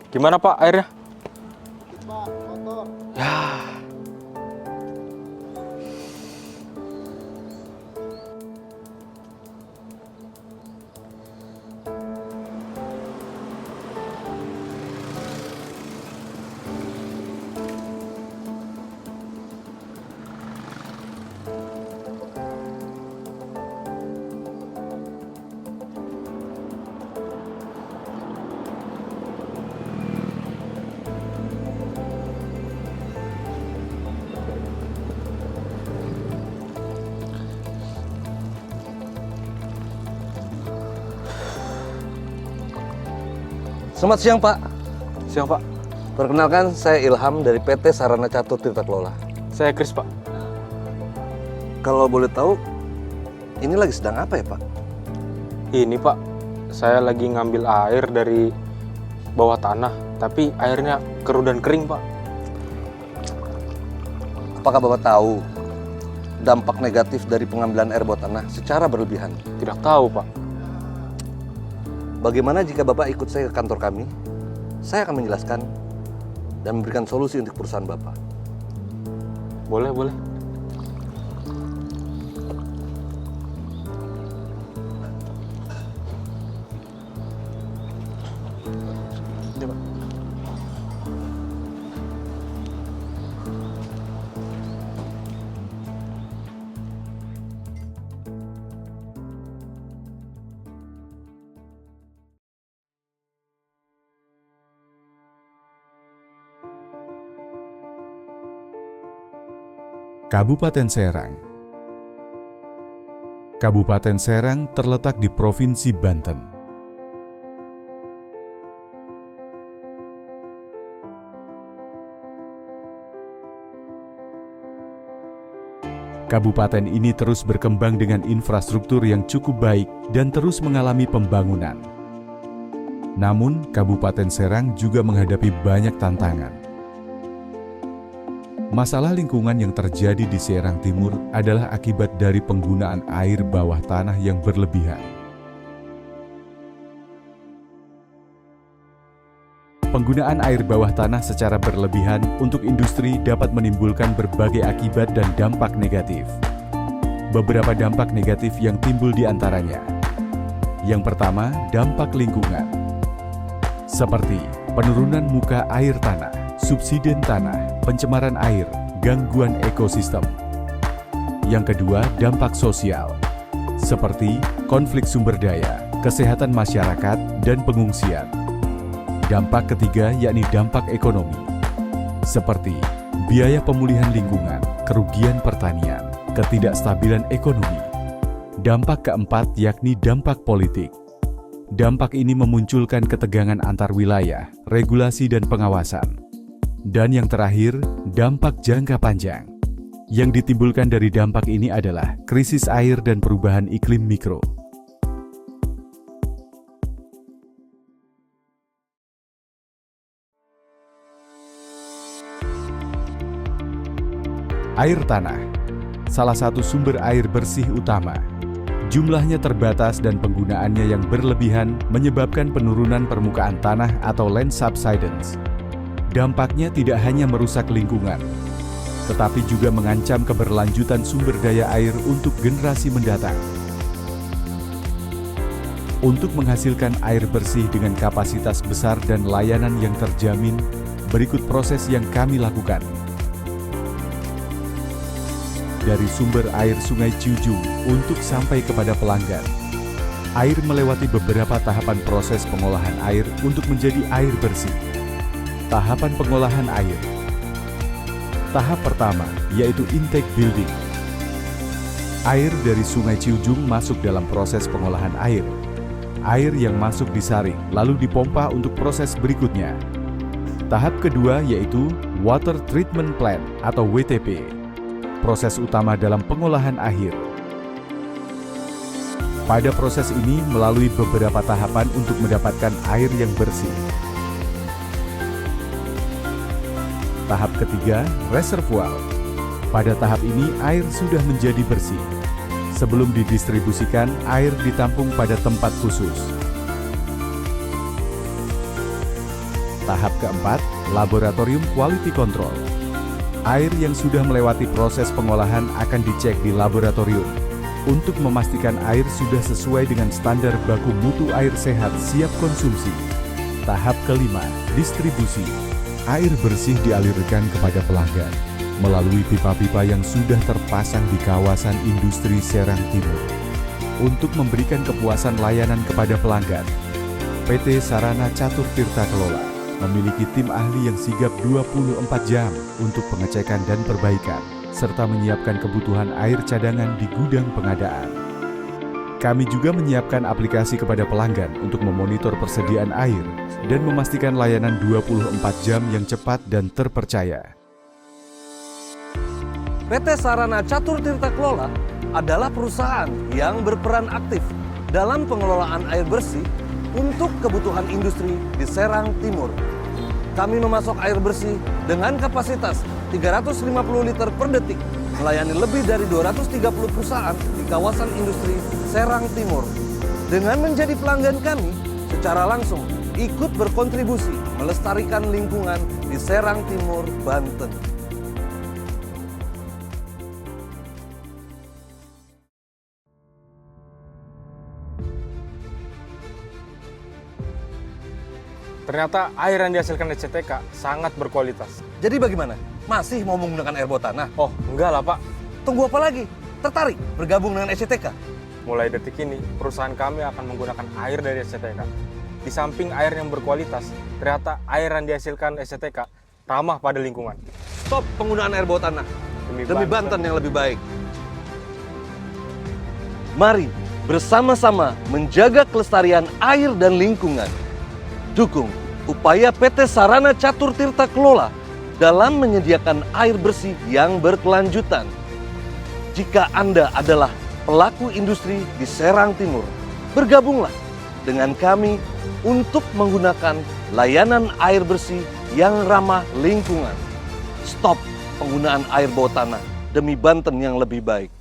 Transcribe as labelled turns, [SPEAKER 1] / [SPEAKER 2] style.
[SPEAKER 1] Gimana Pak airnya?
[SPEAKER 2] Pak, motor.
[SPEAKER 1] Ya.
[SPEAKER 3] Selamat siang, Pak.
[SPEAKER 1] Siang Pak.
[SPEAKER 3] Perkenalkan, saya Ilham dari PT Sarana Catur Tirta Kelola.
[SPEAKER 1] Saya Chris Pak.
[SPEAKER 3] Kalau boleh tahu, ini lagi sedang apa ya, Pak?
[SPEAKER 1] Ini Pak, saya lagi ngambil air dari bawah tanah, tapi airnya keruh dan kering Pak.
[SPEAKER 3] Apakah Bapak tahu dampak negatif dari pengambilan air bawah tanah secara berlebihan?
[SPEAKER 1] Tidak tahu Pak.
[SPEAKER 3] Bagaimana jika Bapak ikut saya ke kantor kami? Saya akan menjelaskan dan memberikan solusi untuk perusahaan Bapak.
[SPEAKER 1] Boleh, boleh. Ini, Pak.
[SPEAKER 4] Kabupaten Serang. Kabupaten Serang terletak di Provinsi Banten. Kabupaten ini terus berkembang dengan infrastruktur yang cukup baik dan terus mengalami pembangunan. Namun, Kabupaten Serang juga menghadapi banyak tantangan. Masalah lingkungan yang terjadi di Serang Timur adalah akibat dari penggunaan air bawah tanah yang berlebihan. Penggunaan air bawah tanah secara berlebihan untuk industri dapat menimbulkan berbagai akibat dan dampak negatif. Beberapa dampak negatif yang timbul di antaranya. Yang pertama, dampak lingkungan. Seperti penurunan muka air tanah, subsiden tanah, pencemaran air, gangguan ekosistem. Yang kedua, dampak sosial, seperti konflik sumber daya, kesehatan masyarakat, dan pengungsian. Dampak ketiga yakni dampak ekonomi, seperti biaya pemulihan lingkungan, kerugian pertanian, ketidakstabilan ekonomi. Dampak keempat yakni dampak politik. Dampak ini memunculkan ketegangan antar wilayah, regulasi dan pengawasan. Dan yang terakhir, dampak jangka panjang. Yang ditimbulkan dari dampak ini adalah krisis air dan perubahan iklim mikro. Air tanah, salah satu sumber air bersih utama. Jumlahnya terbatas dan penggunaannya yang berlebihan menyebabkan penurunan permukaan tanah atau land subsidence. Dampaknya tidak hanya merusak lingkungan, tetapi juga mengancam keberlanjutan sumber daya air untuk generasi mendatang. Untuk menghasilkan air bersih dengan kapasitas besar dan layanan yang terjamin, berikut proses yang kami lakukan. Dari sumber air Sungai Ciujung untuk sampai kepada pelanggan. Air melewati beberapa tahapan proses pengolahan air untuk menjadi air bersih. Tahapan pengolahan air. Tahap pertama yaitu intake building. Air dari Sungai Ciujung masuk dalam proses pengolahan air. Air yang masuk disaring lalu dipompa untuk proses berikutnya. Tahap kedua yaitu water treatment plant atau WTP. Proses utama dalam pengolahan air. Pada proses ini melalui beberapa tahapan untuk mendapatkan air yang bersih. Tahap ketiga, reservoir. Pada tahap ini air sudah menjadi bersih. Sebelum didistribusikan, air ditampung pada tempat khusus. Tahap keempat, laboratorium quality control. Air yang sudah melewati proses pengolahan akan dicek di laboratorium untuk memastikan air sudah sesuai dengan standar baku mutu air sehat siap konsumsi. Tahap kelima, distribusi. Air bersih dialirkan kepada pelanggan melalui pipa-pipa yang sudah terpasang di kawasan industri Serang Timur. Untuk memberikan kepuasan layanan kepada pelanggan, PT Sarana Catur Tirta Kelola memiliki tim ahli yang sigap 24 jam untuk pengecekan dan perbaikan, serta menyiapkan kebutuhan air cadangan di gudang pengadaan. Kami juga menyiapkan aplikasi kepada pelanggan untuk memonitor persediaan air dan memastikan layanan 24 jam yang cepat dan terpercaya.
[SPEAKER 3] PT Sarana Catur Tirta Kelola adalah perusahaan yang berperan aktif dalam pengelolaan air bersih untuk kebutuhan industri di Serang Timur. Kami memasok air bersih dengan kapasitas 350 liter per detik, melayani lebih dari 230 perusahaan di kawasan industri Serang Timur. Dengan menjadi pelanggan kami, secara langsung ikut berkontribusi melestarikan lingkungan di Serang Timur, Banten.
[SPEAKER 1] Ternyata air yang dihasilkan SCTK sangat berkualitas.
[SPEAKER 3] Jadi bagaimana? Masih mau menggunakan air bawah tanah?
[SPEAKER 1] Oh, enggak lah Pak.
[SPEAKER 3] Tunggu apa lagi? Tertarik bergabung dengan SCTK?
[SPEAKER 1] Mulai detik ini, perusahaan kami akan menggunakan air dari SCTK. Di samping air yang berkualitas, ternyata air yang dihasilkan SCTK ramah pada lingkungan.
[SPEAKER 3] Stop penggunaan air bawah tanah demi Banten yang lebih baik. Mari bersama-sama menjaga kelestarian air dan lingkungan. Dukung upaya PT Sarana Catur Tirta Kelola dalam menyediakan air bersih yang berkelanjutan. Jika Anda adalah pelaku industri di Serang Timur, bergabunglah dengan kami untuk menggunakan layanan air bersih yang ramah lingkungan. Stop penggunaan air bawah tanah demi Banten yang lebih baik.